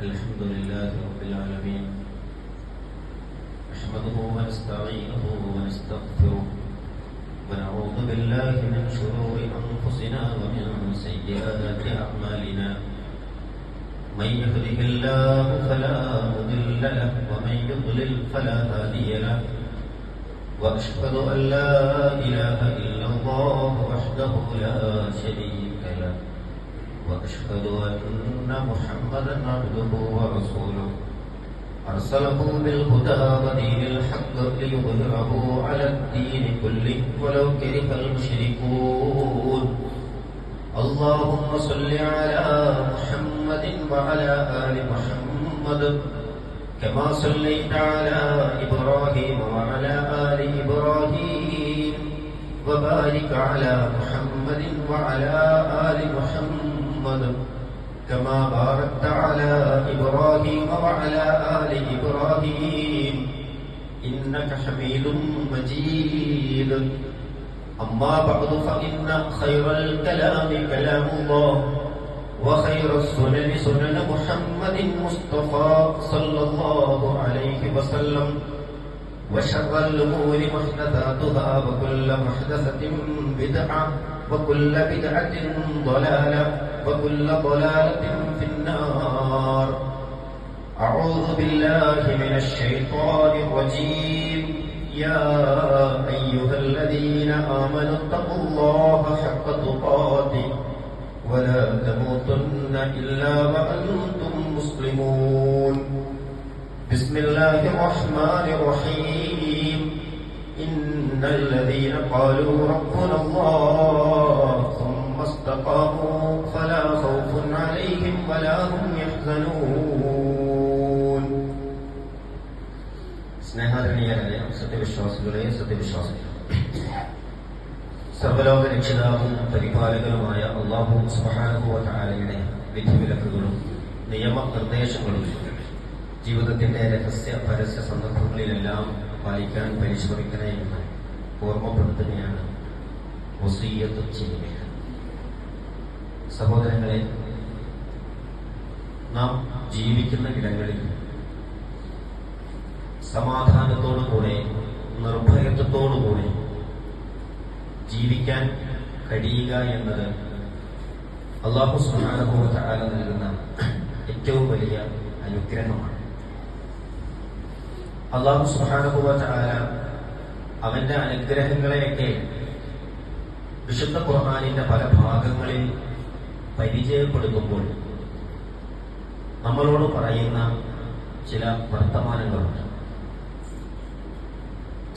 الحمد لله رب العالمين نحمده ونستعينه ونستغفره ونعوذ بالله من شرور أنفسنا ومن سيئات أعمالنا من يهده الله فلا مضل له ومن يضلل فلا هادي له وأشهد أن لا إله إلا الله وحده لا شريك له وأشهد أن محمدا عبده ورسوله أرسله بالهدى ودين الحق ليظهره على الدين كله ولو كره المشركون اللهم صل على محمد وعلى آل محمد كما صليت على إبراهيم وعلى آل إبراهيم وبارك على محمد وعلى آل محمد كما باركت على إبراهيم وعلى آل إبراهيم إنك حميد مجيد أما بعد فإن خير الكلام كلام الله وخير السنن سنن محمد مصطفى صلى الله عليه وسلم وشر الأمور محدثاتها وكل محدثة بدعة وكل بدعة ضلالة وكل ضلالة في النار أعوذ بالله من الشيطان الرجيم يا أيها الذين آمنوا اتقوا الله حق تقاته ولا تموتن إلا وأنتم مسلمون بسم الله الرحمن الرحيم إن الذين قالوا ربنا الله ثم استقاموا فلا خوف عليهم ولا هم يحزنون സ്നേഹാദരണീയരായ സത്യവിശ്വാസികളെ സത്യവിശ്വാസികൾ, സർവലോക രക്ഷിതാവും പരിപാലകനുമായ അല്ലാഹു സുബ്ഹാനഹു വ തആലയുടെ വിധിവിലക്കുകളും നിയമനിർദ്ദേശങ്ങളും ജീവിതത്തിന്റെ രഹസ്യ പരസ്യ സന്ദർഭങ്ങളിലെല്ലാം പാലിക്കാൻ പരിശ്രമിക്കണേ എന്ന് ഓർമ്മപ്പെടുത്തുകയാണ് വസിയ്യത്ത് ചെയ്യുക. സഹോദരങ്ങളെ, നാം ജീവിക്കുന്ന ഇടങ്ങളിൽ സമാധാനത്തോടുകൂടെ നിർഭയത്വത്തോടുകൂടി ജീവിക്കാൻ കഴിയുക എന്നത് അല്ലാഹു സുബ്ഹാനഹു വ തആല നൽകുന്ന ഏറ്റവും വലിയ അനുഗ്രഹമാണ്. അല്ലാഹു സുബ്ഹാനഹു വ തആല അവന്റെ അനുഗ്രഹങ്ങളെയൊക്കെ വിശുദ്ധ ഖുർആനിന്റെ പല ഭാഗങ്ങളിൽ പരിചയപ്പെടുത്തുമ്പോൾ നമ്മളോട് പറയുന്ന ചില വർത്തമാനങ്ങളുണ്ട്.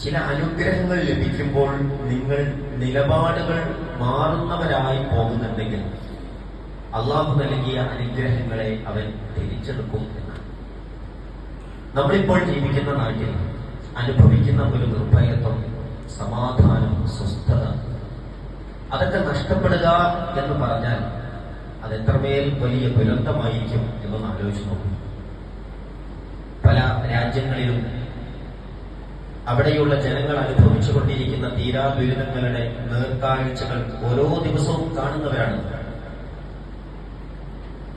ചില അനുഗ്രഹങ്ങൾ ലഭിക്കുമ്പോൾ നിങ്ങൾ നിലപാടുകൾ മാറുന്നവരായി പോകുന്നുണ്ടെങ്കിൽ അള്ളാഹു നൽകിയ അനുഗ്രഹങ്ങളെ അവൻ തിരിച്ചെടുക്കും എന്നാണ്. നമ്മളിപ്പോൾ ജീവിക്കുന്ന നാട്ടിൽ അനുഭവിക്കുന്ന ഒരു നിർഭയത്വം, സമാധാനം, സ്വസ്ഥത, അതൊക്കെ നഷ്ടപ്പെടുക എന്ന് പറഞ്ഞാൽ അതെത്രമേൽ വലിയ ദുരന്തമായിരിക്കും എന്നൊന്ന് ആലോചിച്ച് നോക്കും. പല രാജ്യങ്ങളിലും അവിടെയുള്ള ജനങ്ങൾ അനുഭവിച്ചുകൊണ്ടിരിക്കുന്ന തീരാ ദുരിതങ്ങളുടെ നേർക്കാഴ്ചകൾ ഓരോ ദിവസവും കാണുന്നവരാണ്.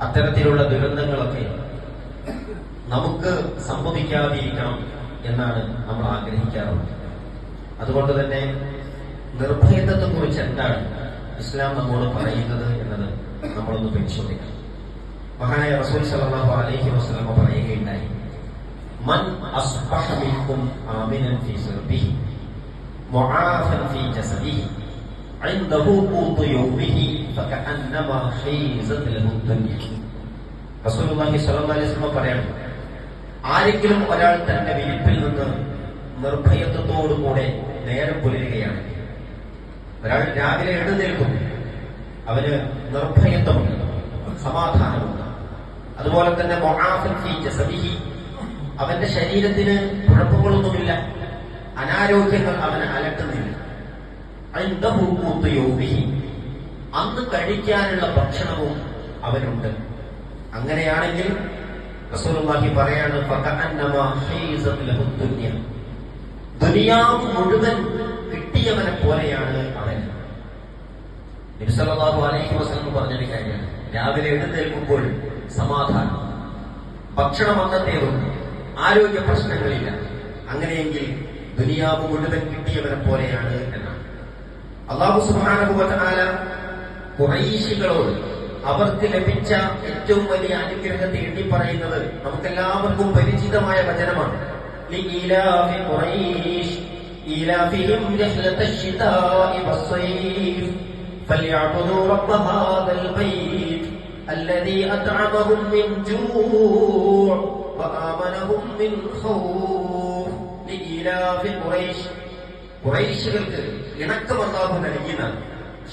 അത്തരത്തിലുള്ള ദുരന്തങ്ങളൊക്കെ നമുക്ക് സംഭവിക്കാതിരിക്കണം എന്നാണ് നമ്മൾ ആഗ്രഹിക്കാറുള്ളത്. അതുകൊണ്ട് തന്നെ നിർഭയത്വത്തെ കുറിച്ച് എന്താണ് ഇസ്ലാം നമ്മോട് പറയുന്നത് എന്നത് നമ്മളൊന്ന് പരിശോധിക്കണം. മഹാനായ റസൂൽ സല്ലല്ലാഹു അലൈഹി വസല്ലം പറയുകയുണ്ടായി, മൻ അസ്ബഹ മിൻകും ആമിനൻ ഫീ സിർബിഹി മുആഫൻ ഫീ ജസദിഹി ഇൻദഹു ഖൂതു യൗമിഹി ഫകഅന്നമാ ഹീസത് ലഹു ദുനിയ. റസൂലുള്ളാഹി സ്വല്ലല്ലാഹു അലൈഹി വസല്ലം പറയുന്നു, ആരെങ്കിലും ഒരാൾ തന്റെ വിരിപ്പിൽ നിന്ന് നിർഭയത്വത്തോടുകൂടെ നേരം പുലരുകയാണ്. ഒരാൾ രാവിലെ എഴുന്നേൽക്കും, അവന് നിർഭയത്വമുണ്ട്, സമാധാനമുണ്ട്. അതുപോലെ തന്നെ മുആഫൻ ഫീ ജസദിഹി, അവന്റെ ശരീരത്തിന് കുഴപ്പങ്ങളൊന്നുമില്ല, അനാരോഗ്യങ്ങൾ അവനെ അലട്ടുന്നില്ല. ഇൻദഹു ഖൂതു യൗമിഹി, അന്ന് കഴിക്കാനുള്ള ഭക്ഷണവും അവനുണ്ട്. അങ്ങനെയാണെങ്കിൽ റസൂലുള്ളാഹി പറയാണ്, ഫകഅന്നമാ ഹീസത് ലഹു ദുനിയ, ദുനിയാവ് മുഴുവൻ കിട്ടിയവനെ പോലെയാണ് അവൻ. നബി സല്ലല്ലാഹു അലൈഹി വസല്ലം പറഞ്ഞൊരു കാര്യമാണ്, രാവിലെ എഴുന്നേൽക്കുമ്പോൾ സമാധാനം, ഭക്ഷണം അന്നത്തേതുണ്ട്, ആരോഗ്യ പ്രശ്നങ്ങളില്ല. അങ്ങനെയെങ്കിൽ ദുനിയാവ് മുഴുവൻ കിട്ടിയവരെ പോലെയാണ് എന്നാണ്. അല്ലാഹു സുബ്ഹാനഹു വ തആല ഖുറൈശികളോട് അവർക്ക് ലഭിച്ച ഏറ്റവും വലിയ അനുഗ്രഹത്തെ എണ്ണി പറയുന്നത് നമുക്കെല്ലാവർക്കും പരിചിതമായ വചനമാണ്. لإيلاف قريش إيلافهم رحلة الشتاء والصيف فليعبدوا رب هذا البيت الذي أطعمهم من جوع وآمنهم من خوف لإيلاف قريش ഖുറൈശികൾക്ക് ഇണക്കം അല്ലാഹു നൽകിയതാണ്.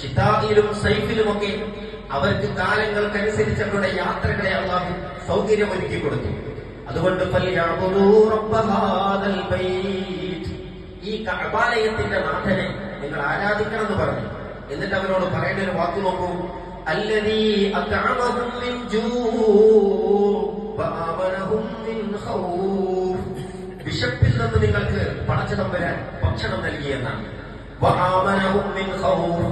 ശിതായിലും സൈഫിലുമൊക്കെ അവർക്ക് കാലങ്ങൾക്കനുസരിച്ചുള്ള യാത്രകളെ അല്ലാഹു സൗകര്യമൊരുക്കി കൊടുത്തു. അതുകൊണ്ട് ഈ കഅബാലയത്തിന്റെ നാഥനെ നിങ്ങൾ ആരാധിക്കണം എന്ന് പറഞ്ഞു. എന്നിട്ട് അവരോട് പറയേണ്ട ഒരു വാക്ക് നോക്കൂ, അല്ലദീ അത്അമഹും മിൻ ജൂഅ് വആമനഹും മിൻ ഖൗഫ്. വിശപ്പിൽ നിന്ന് നിങ്ങൾക്ക് പടച്ചതമ്പുരാൻ ഭക്ഷണം നൽകിയെന്നാണ്. വആമനഹും മിൻ ഖൗഫ്,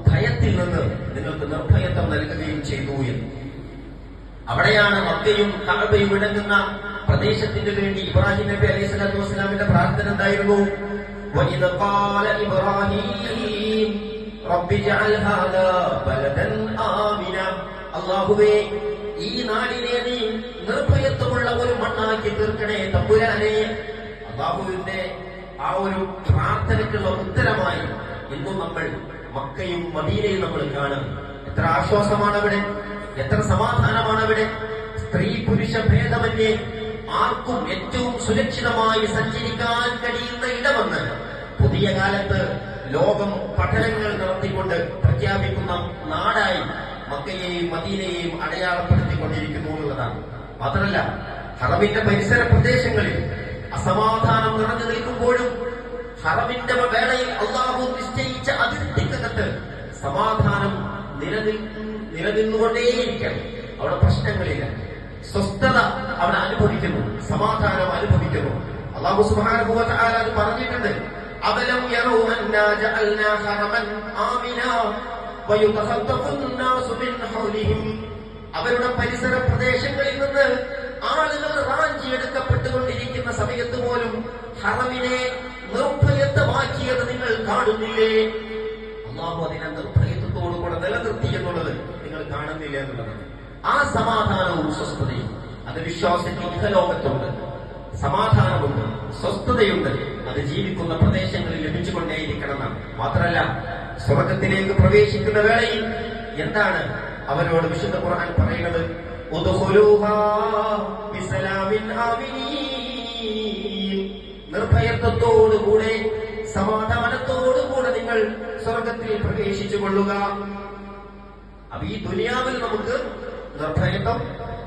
ഭയത്തിൽ നിന്ന് നിങ്ങൾക്ക് നിർഭയത്വം നൽകുകയും ചെയ്തു എന്ന്. അവിടെയാണ് മക്കയും കഅബയും വിടങ്ങുന്ന പ്രദേശത്തിന് വേണ്ടി ഇബ്രാഹിം നബി അലൈഹി സ്വലാത്തു വസ്സലാമിന്റെ പ്രാർത്ഥന എന്തായിരുന്നു? വഇദ ഖാല ഇബ്രാഹിം റബ്ബി ജഅൽ ഹാദാ ബലദൻ ആമിന. അല്ലാഹുവേ, ഈ നാടിനെ നീ നിർഭയത്വമുള്ള ഒരു മണ്ണാക്കി തീർക്കണേ തമ്പുരാനെ. അല്ലാഹുവിന്റെ ആ ഒരു പ്രാർത്ഥനയ്ക്കുള്ള ഉത്തരമായി ഇന്നും നമ്മൾ മക്കയും മദീനയും നമ്മൾ കാണും. എത്ര ആശ്വാസമാണ് അവിടെ, എത്ര സമാധാനമാണ് അവിടെ. സ്ത്രീ പുരുഷ ഭേദമന്യേ ആർക്കും ഏറ്റവും സുരക്ഷിതമായി സഞ്ചരിക്കാൻ കഴിയുന്ന ഇടമെന്ന് പുതിയ കാലത്ത് ലോകം പഠനങ്ങൾ നടത്തിക്കൊണ്ട് പ്രഖ്യാപിക്കുന്ന നാടായി മക്കയെയും മദീനയെയും അടയാളപ്പെടുത്തിക്കൊണ്ടിരിക്കുന്നു എന്നുള്ളതാണ്. മാത്രമല്ല, ഹറമിന്റെ പരിസര പ്രദേശങ്ങളിൽ അസമാധാനം നിറഞ്ഞു നിൽക്കുമ്പോഴും ഹറമിന്റെ വേളയിൽ അല്ലാഹു നിശ്ചയിച്ച അതിർത്തിക്കകത്ത് സമാധാനം നിലനിന്നുകൊണ്ടേയിരിക്കണം. അവിടെ പ്രശ്നങ്ങളില്ല, സ്വസ്ഥത അവിടെ അനുഭവിക്കുന്നു, സമാധാനം അനുഭവിക്കുന്നു. അല്ലാഹു സുബ്ഹാനഹു വ തആല അത് പറഞ്ഞിട്ടുണ്ട്. അവലം യറൂ അന്നാ ജഅൽനാ ഹറമൻ ആമിനാ വയുതഖത്തഫു അന്നാസു മിൻ ഹൗലിഹിം. അവരുടെ പരിസര പ്രദേശങ്ങളിൽ നിന്ന് ആളുകൾ റാഞ്ചിയെടുക്കപ്പെട്ടുകൊണ്ടിരിക്കുന്ന സമയത്ത് പോലും ഹറമിനെ നിർഭയത്വമാക്കിയത് നിങ്ങൾ കാണുന്നില്ലേ? അല്ലാഹു അതിനെ നിർഭയത്വത്തോടുകൂടെ നിലനിർത്തി എന്നുള്ളത് നിങ്ങൾ കാണുന്നില്ല എന്നുള്ളതാണ്. ആ സമാധാനവും സ്വസ്ഥതയും അത് വിശ്വാസിക്ക് ഇഹലോകത്തുണ്ട്. സമാധാനമുണ്ട്, സ്വസ്ഥതയുണ്ട്. അത് ജീവിക്കുന്ന പ്രദേശങ്ങളിൽ ലഭിച്ചുകൊണ്ടേയിരിക്കണമെന്നാണ്. മാത്രമല്ല, സ്വർഗത്തിലേക്ക് പ്രവേശിക്കുന്ന വേളയിൽ എന്താണ് അവരോട് വിശുദ്ധ ഖുർആൻ പറയുന്നത്? ഉദ്ഖുലൂഹാ ബിസലാമിൻ ആമിനീൻ. നിർഭയത്വത്തോടുകൂടെ സമാധാനത്തോടുകൂടെ നിങ്ങൾ സ്വർഗത്തിൽ പ്രവേശിച്ചു കൊള്ളുക. അപ്പൊ ഈ ദുനിയാവിൽ നമുക്ക് നിർഭയത്വം,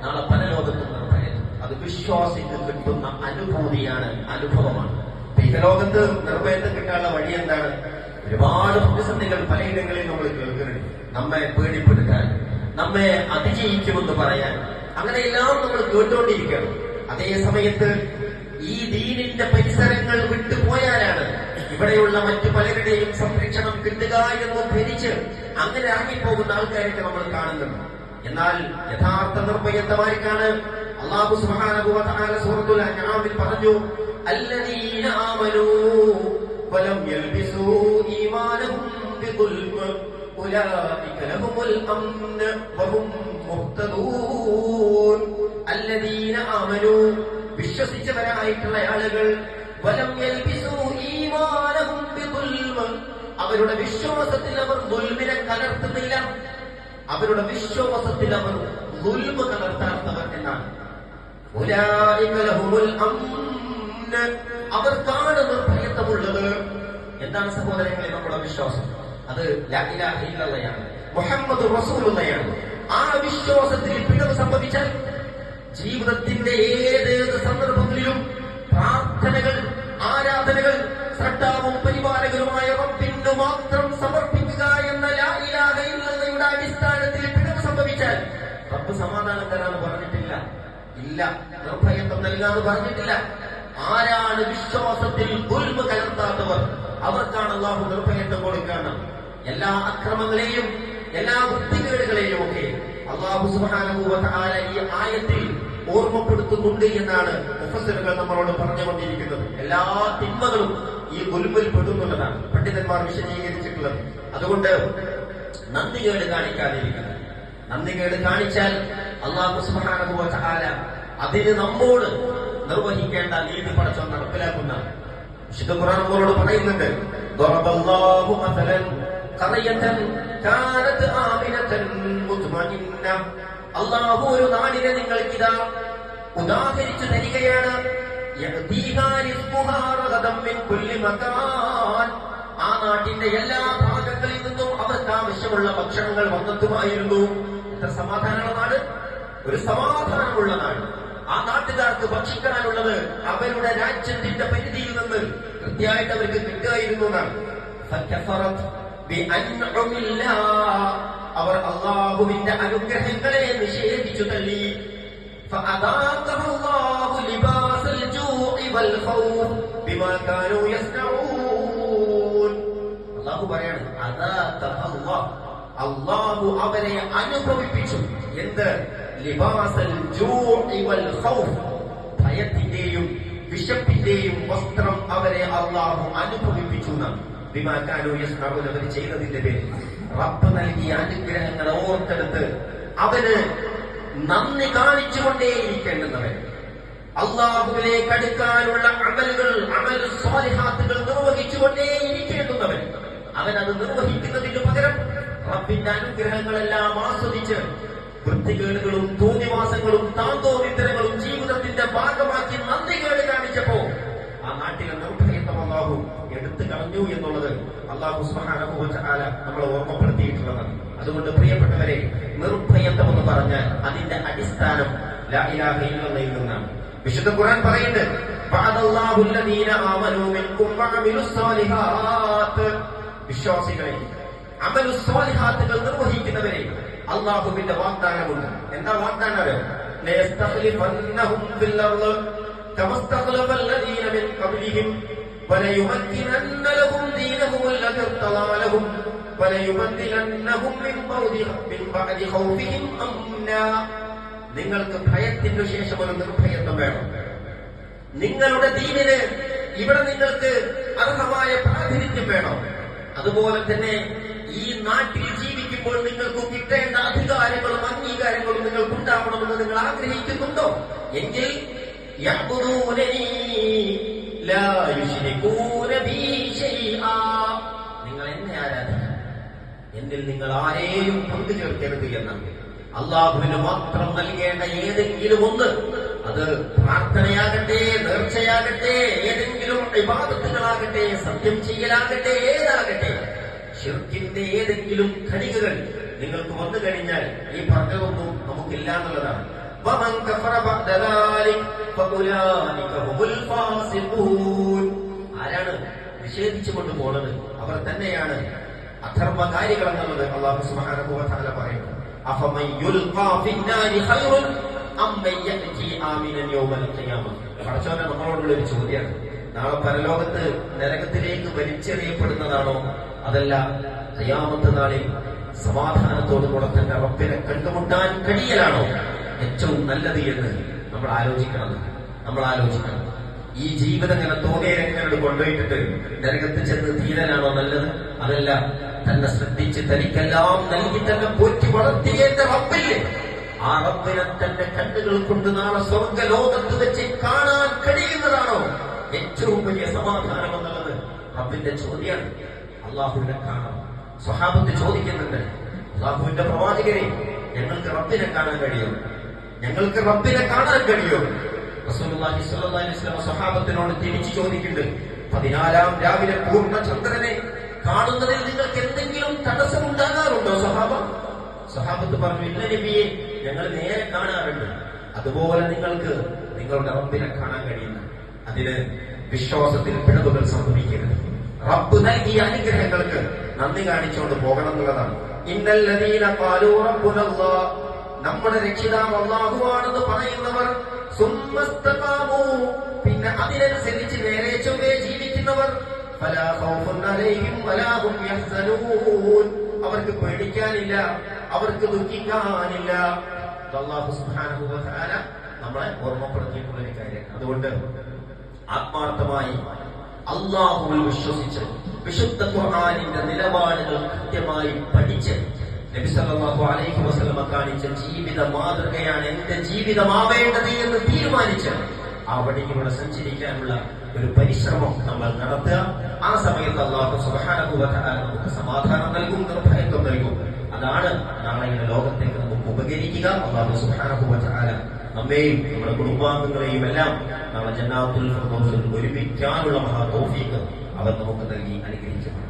നാളെ പരലോകത്തും നിർഭയത്വം. അത് വിശ്വാസിക്ക് കിട്ടുന്ന അനുഭൂതിയാണ്, അനുഭവമാണ്. ലോകത്ത് നിർഭയത്വം കിട്ടാനുള്ള വഴി എന്താണ്? ഒരുപാട് പ്രതിസന്ധികൾ പലയിടങ്ങളിൽ നമ്മൾ കേൾക്കുന്നുണ്ട്. നമ്മെ പേടിപ്പെടുത്താൻ, നമ്മെ അതിജയിക്കുമെന്ന് പറയാൻ, അങ്ങനെയെല്ലാം നമ്മൾ കേട്ടുകൊണ്ടിരിക്കണം. അതേ സമയത്ത് ഈ ദീനിന്റെ പരിസരങ്ങൾ വിട്ടുപോയാലാണ് ഇവിടെയുള്ള മറ്റു പലരുടെയും സംരക്ഷണം കിട്ടുക എന്ന് ധരിച്ച് അങ്ങനെ ഇറങ്ങിപ്പോകുന്ന ആൾക്കാരൊക്കെ നമ്മൾ കാണുന്നുണ്ട്. എന്നാൽ യഥാർത്ഥ നിർഭയത്വമാർക്കാണ് അല്ലാഹു സുബ്ഹാനഹു വ തആല സൂറത്തുൽ അൻആമിൽ പറഞ്ഞു, അല്ലദീന ആമനൂ വലം യൽബിസൂ ഈമാനഹും ബിദുൽമ ഉലൈക ലഹുമുൽ അംന വഹും മുഹ്തദൂൻ. അല്ലദീന ആമനൂ, വിശ്വസിച്ചവരായിട്ടുള്ള ആളുകൾ, വലം യൽബിസൂ ഈമാനഹും ബിദുൽമ, അവരുടെ വിശ്വാസത്തിൽ അവർ ദുൽമിനെ കലർത്തുന്നില്ല. അവരുടെ വിശ്വാസത്തിൽ അവർ ദുൽമ കലർത്താത്തവർ എന്നാണ്. ഉലൈക ലഹുമുൽ അംന, അവർക്കാണ് നിർഭയത്വമുള്ളത്. എന്താണ് സഹോദരങ്ങളെ നമ്മുടെ വിശ്വാസം? അത് ലാ ഇലാഹ ഇല്ലല്ലാഹ് മുഹമ്മദുർ റസൂലുള്ളാഹ്. ആ വിശ്വാസത്തിൽ പിഴവ് സംഭവിച്ചാൽ ജീവിതത്തിന്റെ ഏതേത് സന്ദർഭങ്ങളിലും പ്രാർത്ഥനകൾ, ആരാധനകൾ സ്രഷ്ടാവും പരിപാലകരുമായ റബ്ബിനു മാത്രം സമർപ്പിക്കുക എന്ന ലാ ഇലാഹ ഇല്ലല്ലാഹയുടെ അടിസ്ഥാനത്തിൽ പിഴവ് സംഭവിച്ചാൽ റബ്ബ് സമാധാനം തരാന്ന് പറഞ്ഞിട്ടില്ല, ഇല്ല. നിർഭയത്വം നൽകാന്ന് പറഞ്ഞിട്ടില്ല. ആരാണ് വിശ്വാസത്തിൽ ദുൽമ കലർത്താത്തവർ, അവർക്കാണ് അല്ലാഹു നിർഭയത്വം കൊടുക്കുക. എല്ലാ അക്രമങ്ങളെയും എല്ലാ വൃത്തികേടുകളെയും ഒക്കെ അല്ലാഹു സുബ്ഹാനഹു വ തആല ഈ ആയത്തിൽ ഓർമ്മപ്പെടുത്തുന്നുണ്ട് എന്നാണ് മുഫസ്സിറുകൾ നമ്മളോട് പറഞ്ഞുകൊണ്ടിരിക്കുന്നത്. എല്ലാ തിന്മകളും ഈ ഗുൽമിൽ പെടുന്നുള്ളതാണ് പണ്ഡിതന്മാർ വിശദീകരിച്ചിട്ടുള്ളത്. അതുകൊണ്ട് നന്ദികേട് കാണിക്കാതിരിക്കുന്നത്. നന്ദികേട് കാണിച്ചാൽ അല്ലാഹു സുബ്ഹാനഹു വ തആല അതിന് നമ്മോട് നിർവഹിക്കേണ്ട നീതി പടച്ചവൻ നടപ്പിലാക്കുന്ന വിശുദ്ധ ഖുർആൻ നമ്മളോട് പറയുന്നുണ്ട്. ദറബല്ലാഹു മസലൻ ഖറയതൻ കാനത് ആമിനതൻ മുത്മഇന്ന. അല്ലാഹു ഒരു നാടിനെ നിങ്ങൾക്കിതാ ഉദാഹരിച്ചു തരികയാണ്. യഅതീഹാ റിസ്ഖുഹാ റഗദൻ മിൻ കുല്ലി മകാൻ. ആ നാട്ടിന്റെ എല്ലാ ഭാഗങ്ങളിൽ നിന്നും അവർക്ക് ആവശ്യമുള്ള ഭക്ഷണങ്ങൾ വന്നെത്തുമായിരുന്നു. എത്ര സമാധാനമുള്ള നാട്, ഒരു സമാധാനമുള്ള നാട്. ആ നാട്ടുകാർക്ക് ഭക്ഷിക്കാനുള്ളത് അവരുടെ രാജ്യത്തിന്റെ പരിധിയിൽ നിന്ന് കൃത്യമായിട്ട് അവർക്ക് കിട്ടുകയായിരുന്നു എന്നാണ്. അവർ അല്ലാഹുവിന്റെ അനുഗ്രഹങ്ങളെ നിഷേധിച്ചു തള്ളി. അല്ലാഹു പറയാണ്, അല്ലാഹു അവരെ അനുഭവിപ്പിച്ചു. എന്ത്? ലിബാസൽ ജൂഇ വൽ ഖൗഫ്. ഭയത്തിന്റെയും വിശപ്പിന്റെയും വസ്ത്രം അവരെ അല്ലാഹു അനുഭവിപ്പിച്ചു എന്നാണ്. ബിമാ കാനൂ യസ്നഊൻ, അവർ ചെയ്തതിന്റെ പേരിൽ. റബ്ബ് നൽകിയ അനുഗ്രഹങ്ങളെ ഓർത്തെടുത്ത് അവന് നന്ദി കാണിച്ചുകൊണ്ടേയിരിക്കേണ്ടുന്നവൻ, അല്ലാഹുവിലേക്ക് അടുക്കാനുള്ള അമലുകൾ, അമൽ സ്വാലിഹാത്തുകൾ നിർവഹിച്ചുകൊണ്ടേയിരിക്കേണ്ടുന്നവൻ, അവൻ അത് നിർവഹിക്കുന്നതിന് പകരം റബ്ബിന്റെ അനുഗ്രഹങ്ങളെല്ലാം ആസ്വദിച്ച് വൃത്തികേടുകളും തോന്നിവാസങ്ങളും താന്തോന്നിത്തരങ്ങളും ജീവിതത്തിന്റെ ഭാഗമാക്കി നന്ദികേട് കാണിച്ചപ്പോ ആ നാട്ടിലെ നിർഭയത്വം അല്ലാഹു എടുത്തു കളഞ്ഞു എന്നുള്ളത് അല്ലാഹു സുബ്ഹാനഹു വ തആല നമ്മളെ ഓർമ്മപ്പെടുത്തിയിട്ടുള്ളതാണ്. അതുകൊണ്ട് പ്രിയപ്പെട്ടവരെ, നിർഭയത്വം എന്ന് പറഞ്ഞാൽ അതിന്റെ അടിസ്ഥാനം ലാ ഇലാഹ ഇല്ലല്ലാഹ് എന്നാണ്. വിശുദ്ധ ഖുർആൻ പറയുന്നത്, വഅദല്ലാഹു അല്ലദീന ആമനൂ മിൻകും വഅമിലുസ് സാലിഹാത്ത്. വിശ്വാസികളെ, അമലുസ് സ്വാലിഹാത്തുകൾ നിർവഹിക്കുന്നവരെ അല്ലാഹുവിന്റെ വാഗ്ദാനമുണ്ട്. എന്താ വാഗ്ദാനം? ലയസ്തഖ്ലിഫന്നഹും ഫിൽ അർള് കമസ്തഖ്ലഫ അല്ലദീന മിൻ ഖബ്ലിഹിം വലയുമക്കിനന്ന ലഹും ദീനഹും അല്ലദീ ഇർതളാ ലഹും വലയുബദ്ദിലന്നഹും മിൻ ബഅദി ഖൗഫിഹിം അംനാ. നിങ്ങൾക്ക് ഭയത്തിനു ശേഷം ഒരു നിർഭയത്വം വേണം. നിങ്ങളുടെ ദീനിന് ഇവിടെ നിങ്ങൾക്ക് അർഹമായ പ്രാതിനിധ്യം വേണം. അതുപോലെ തന്നെ ഈ നാട്ടിൽ ജീവിക്കുമ്പോൾ നിങ്ങൾക്ക് കിട്ടേണ്ട അധികാരങ്ങളും അംഗീകാരങ്ങളും നിങ്ങൾക്ക് ഉണ്ടാവണമെന്ന് നിങ്ങൾ ആഗ്രഹിക്കുന്നുണ്ടോ? എങ്കിൽ നിങ്ങൾ എന്നെ ആരാധിക്കണം, എന്നിൽ നിങ്ങൾ ആരെയും പങ്കുചേർക്കരുത് എന്നാണ്. അള്ളാഹുവിന് മാത്രം നൽകേണ്ട ഏതെങ്കിലും ഒന്ന്, അത് പ്രാർത്ഥനയാകട്ടെ, നേർച്ചയാകട്ടെ, ഏതെങ്കിലും ഇബാദത്തുകളാകട്ടെ, സത്യം ചെയ്യലാകട്ടെ, ഏതാകട്ടെ, ശിർക്കിന്റെ ഏതെങ്കിലും ഖനികകൾ നിങ്ങൾക്ക് വന്നു കഴിഞ്ഞാൽ ഈ പറഞ്ഞതൊന്നും നമുക്കില്ല എന്നുള്ളതാണ്. ആരാണ് നിഷേധിച്ചുകൊണ്ട് പോണത്? അവർ തന്നെയാണ് അധർമ്മകാരികൾ എന്നുള്ളത് അല്ലാഹു സുബ്ഹാനഹു വ തആല പറയുന്നു. അഫമൻ യുൽഖാ ഫിന്നാരി ഖൈറുൻ അമ്മൻ യഅതി ആമിനൻ യൗമൽ ഖിയാമ. പടച്ചോനെ, നമ്മളോടുള്ള ഒരു ചോദ്യമാണ്. നാളെ പരലോകത്ത് നരകത്തിലേക്ക് വലിച്ചെറിയപ്പെടുന്നതാണോ, അതല്ല ഖിയാമത്ത് നാളിൽ സമാധാനത്തോടു കൂടെ തന്നെ റബ്ബിനെ കണ്ടുമുട്ടാൻ കഴിയലാണോ ഏറ്റവും നല്ലത് എന്ന് നമ്മൾ ആലോചിക്കണം. ഈ ജീവിതം ഇങ്ങനെ തോന്നിയരങ്ങളോട് കൊണ്ടുപോയിട്ടിട്ട് നരകത്ത് ചെന്ന് തീരലാണോ നല്ലത്? അതല്ല, തന്നെ ശ്രദ്ധിച്ച് തനിക്കെല്ലാം നൽകി തന്നെ പോറ്റി വളർത്തിയ റബ്ബില്ലേ, ആ റബ്ബിനെ തന്റെ കണ്ണുകൾ കൊണ്ട് നാളെ സ്വർഗ്ഗലോകത്ത് വെച്ച് കാണാൻ കഴിയുന്നതാണോ ഏറ്റവും വലിയ സമാധാനം എന്നുള്ളത് റബ്ബിന്റെ ചോദ്യമാണ്. അള്ളാഹുവിനെ കാണാം. സ്വഹാബത്ത് ചോദിക്കുന്നുണ്ട്, അള്ളാഹുവിന്റെ പ്രവാചകരെ, ഞങ്ങൾക്ക് റബ്ബിനെ കാണാൻ കഴിയും, ഞങ്ങൾക്ക് റബ്ബിനെ കാണാൻ കഴിയും. റസൂലുള്ളാഹി സ്വല്ലല്ലാഹു അലൈഹി വസല്ലം സ്വഹാബത്തിനോട് തിരിച്ചു ചോദിക്കുന്നുണ്ട്, 14 രാവിലെ പൂർണ്ണ ചന്ദ്രനെ കാണുന്നതിൽ നിങ്ങൾക്ക് എന്തെങ്കിലും തടസ്സമുണ്ടാകാറുണ്ടോ സ്വഹാബ? സ്വഹാബത്ത് പറഞ്ഞു, ഇല്ല നബിയെ, ഞങ്ങൾ നേരെ കാണാറുണ്ട്. അതുപോലെ നിങ്ങൾക്ക് നിങ്ങളുടെ റബ്ബിനെ കാണാൻ കഴിയുന്നു. അതിന് വിശ്വാസത്തിൽ പിഴവുകൾ സംഭവിക്കരുത്. റബ്ബ് നൽകിയ അനുഗ്രഹങ്ങൾക്ക് നന്ദി കാണിച്ചുകൊണ്ട് പോകണം എന്നുള്ളതാണ്. ഇന്നല്ലദീന ഖാലൂ റബ്ബുനല്ലാഹ്, നമ്മുടെ രക്ഷിതാവ് അല്ലാഹുവാണെന്ന് പറയുന്നവർ, സുമ്മസ്തഖാമൂ, പിന്നെ അതിനനുസരിച്ച് നേരെ ചൊവ്വേ ജീവിക്കുന്നവർ, ഫലാ ഖൗഫുൻ അലൈഹിം വലാ ഹും യഹ്സനൂൻ, അവർക്ക് പേടിക്കാനില്ല, അവർക്ക് ദുഃഖിക്കാനില്ല. അല്ലാഹു സുബ്ഹാനഹു വ തആല നമ്മളെ ഓർമ്മപ്പെടുത്തിയിട്ടുള്ള ഒരു കാര്യം. അതുകൊണ്ട് ആത്മാർത്ഥമായി അള്ളാഹുവിൽ വിശ്വസിച്ച് വിശുദ്ധ ഖുർആനിന്റെ നിലപാടുകൾ കൃത്യമായി പഠിച്ച് നബി സല്ലല്ലാഹു അലൈഹി വസല്ലമ കാണിച്ച ജീവിത മാതൃകയാണ് എന്റെ ജീവിതമാവേണ്ടത് എന്ന് തീരുമാനിച്ച് ആ വഴിയിലൂടെ സഞ്ചരിക്കാനുള്ള ഒരു പരിശ്രമം നമ്മൾ നടത്തുക. ആ സമയത്ത് അല്ലാഹു സുബ്ഹാനഹു വ തആല നമുക്ക് സമാധാനം നൽകും, നിർഭയത്വം നൽകും. അതാണ് നാളെയുടെ ലോകത്തേക്ക് നമുക്ക് ഉപകരിക്കുക. അല്ലാഹു സുബ്ഹാനഹു വ തആല നമ്മെയും നമ്മുടെ കുടുംബാംഗങ്ങളെയും എല്ലാം നാളെ ജന്നാത്തുൽ ഫിർദൗസിൽ ഒരുമിക്കാനുള്ള മഹാ തൗഫീഖ് അവൻ നമുക്ക് നൽകി അനുഗ്രഹിക്കുന്നു.